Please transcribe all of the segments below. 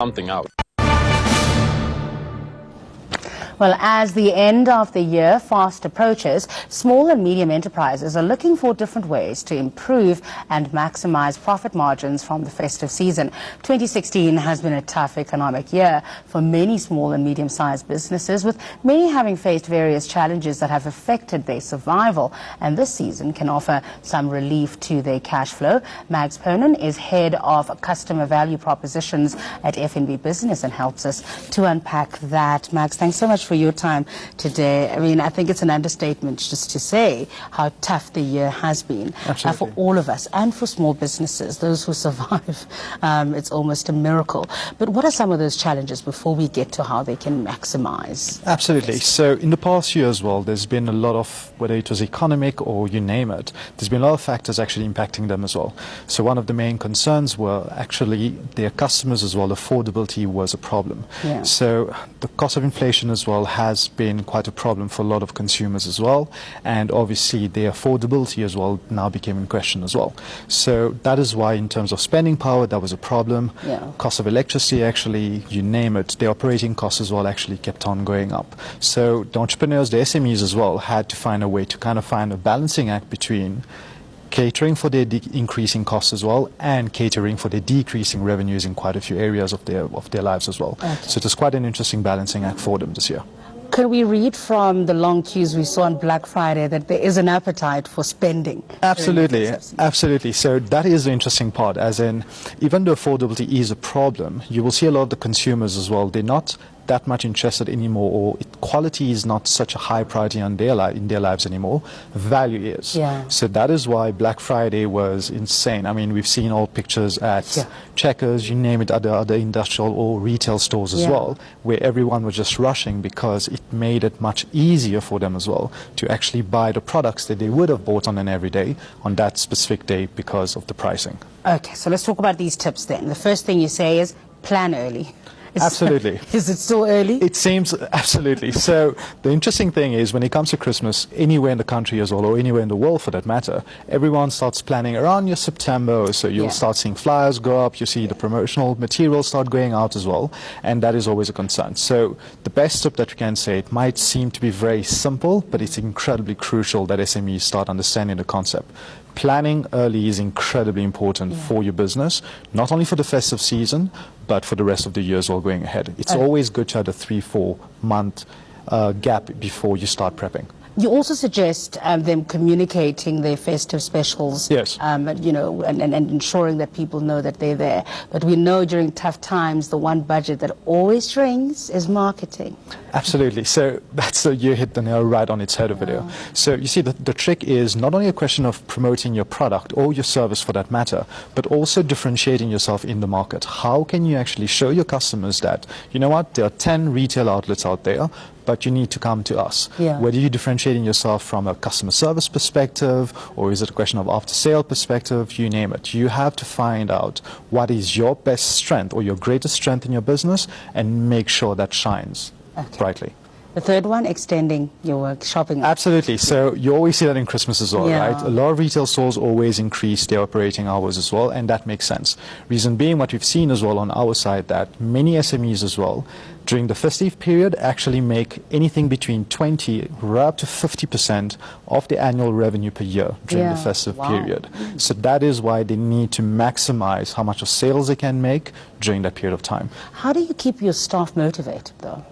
something out. Well, as the end of the year fast approaches, small and medium enterprises are looking for different ways to improve and maximize profit margins from the festive season. 2016 has been a tough economic year for many small and medium-sized businesses, with many having faced various challenges that have affected their survival, and this season can offer some relief to their cash flow. Mags Ponnan is head of customer value propositions at FNB Business and helps us to unpack that. Mags, thanks so much for your time today. I mean, I think it's an understatement just to say how tough the year has been for all of us and for small businesses, those who survive. It's almost a miracle. But what are some of those challenges before we get to how they can maximize? Absolutely. So in the past year as well, there's been a lot of, whether it was economic or you name it, there's been a lot of factors actually impacting them as well. So one of the main concerns were actually their customers as well. Affordability was a problem. Yeah. So the cost of inflation as well has been quite a problem for a lot of consumers as well, and obviously their affordability as well now became in question as well. So that is why in terms of spending power, that was a problem. Yeah. Cost of electricity, actually, you name it, the operating costs as well actually kept on going up. So the entrepreneurs, the SMEs as well, had to find a way to kind of find a balancing act between catering for their increasing costs as well and catering for their decreasing revenues in quite a few areas of their lives as well. Okay. So it was quite an interesting balancing act for them this year. Could we read from the long queues we saw on Black Friday that there is an appetite for spending? Absolutely, absolutely. So that is the interesting part, as in, even though affordability is a problem, you will see a lot of the consumers as well, they're not that much interested anymore, or quality is not such a high priority in their lives anymore. Value is. Yeah. So that is why Black Friday was insane. I mean, we've seen all pictures at Checkers, you name it, other industrial or retail stores as well, where everyone was just rushing because it made it much easier for them as well to actually buy the products that they would have bought on an everyday on that specific day because of the pricing. Okay, so let's talk about these tips then. The first thing you say is plan early. Absolutely. Is it still early? It seems absolutely. So the interesting thing is when it comes to Christmas, anywhere in the country as well, or anywhere in the world for that matter, everyone starts planning around your September. So you'll start seeing flyers go up, you see the promotional material start going out as well, and that is always a concern. So the best tip that we can say, it might seem to be very simple, but it's incredibly crucial that SMEs start understanding the concept. Planning early is incredibly important for your business, not only for the festive season, but for the rest of the year as well going ahead. It's always good to have a 3-4 month gap before you start prepping. You also suggest them communicating their festive specials, yes. You know, and ensuring that people know that they're there. But we know during tough times, the one budget that always rings is marketing. Absolutely. So you hit the nail right on its head over there. So you see, the trick is not only a question of promoting your product or your service for that matter, but also differentiating yourself in the market. How can you actually show your customers that, you know what, there are 10 retail outlets out there, but you need to come to us. Yeah. Whether you're differentiating yourself from a customer service perspective, or is it a question of after-sale perspective, you name it. You have to find out what is your best strength or your greatest strength in your business and make sure that shines brightly. The third one, extending your work, shopping. Absolutely. So you always see that in Christmas as well, right? A lot of retail stores always increase their operating hours as well, and that makes sense. Reason being, what we've seen as well on our side, that many SMEs as well, during the festive period, actually make anything between 20 right up to 50% of the annual revenue per year during the festive period. So that is why they need to maximize how much of sales they can make during that period of time. How do you keep your staff motivated, though?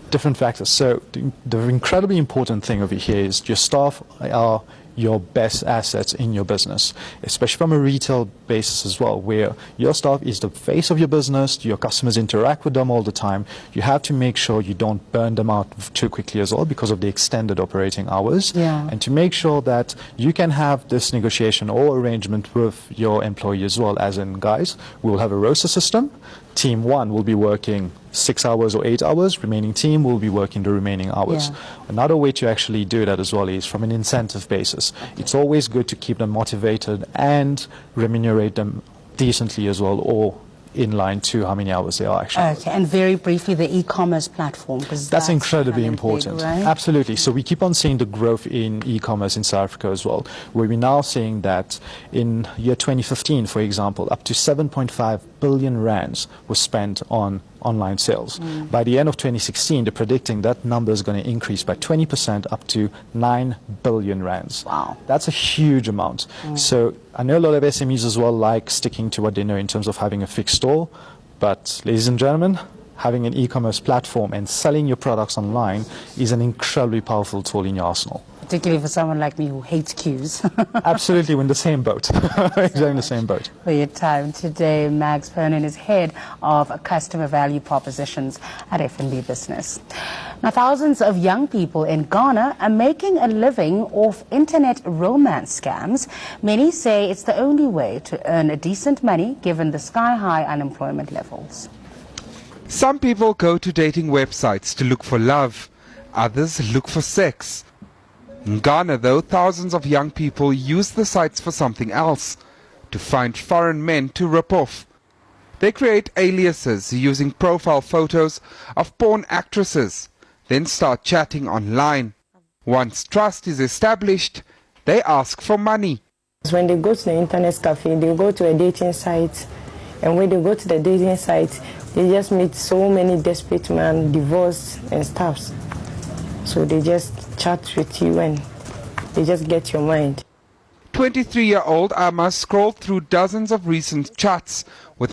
Different factors. So the incredibly important thing over here is your staff are your best assets in your business, especially from a retail basis as well, where your staff is the face of your business, your customers interact with them all the time. You have to make sure you don't burn them out too quickly as well because of the extended operating hours. And to make sure that you can have this negotiation or arrangement with your employee as well, as in, guys, we will have a roster system. Team 1 will be working 6 hours or 8 hours, remaining team will be working the remaining hours. Another way to actually do that as well is from an incentive basis. It's always good to keep them motivated and remunerate them decently as well, or in line to how many hours they are actually. Okay, and very briefly, the e-commerce platform, because that's incredibly important. Big, right? Absolutely. So we keep on seeing the growth in e-commerce in South Africa as well, where we're now seeing that in year 2015, for example, up to 7.5 billion rands was spent on online sales. By the end of 2016, they're predicting that number is going to increase by 20% up to 9 billion rands. Wow. That's a huge amount. So I know a lot of SMEs as well like sticking to what they know in terms of having a fixed store. But ladies and gentlemen, having an e-commerce platform and selling your products online is an incredibly powerful tool in your arsenal. Particularly for someone like me who hates queues. Absolutely, we're in the same boat. Exactly in the same boat. For your time today, Mags Ponnan is head of customer value propositions at F&B Business. Now, thousands of young people in Ghana are making a living off internet romance scams. Many say it's the only way to earn a decent money given the sky-high unemployment levels. Some people go to dating websites to look for love. Others look for sex. In Ghana, though, thousands of young people use the sites for something else, to find foreign men to rip off. They create aliases using profile photos of porn actresses, then start chatting online. Once trust is established, they ask for money. When they go to the internet cafe, they go to a dating site, and when they go to the dating site, they just meet so many desperate men, divorced and stuff. So they just chat with you and they just get your mind. 23-year-old Amma scrolled through dozens of recent chats with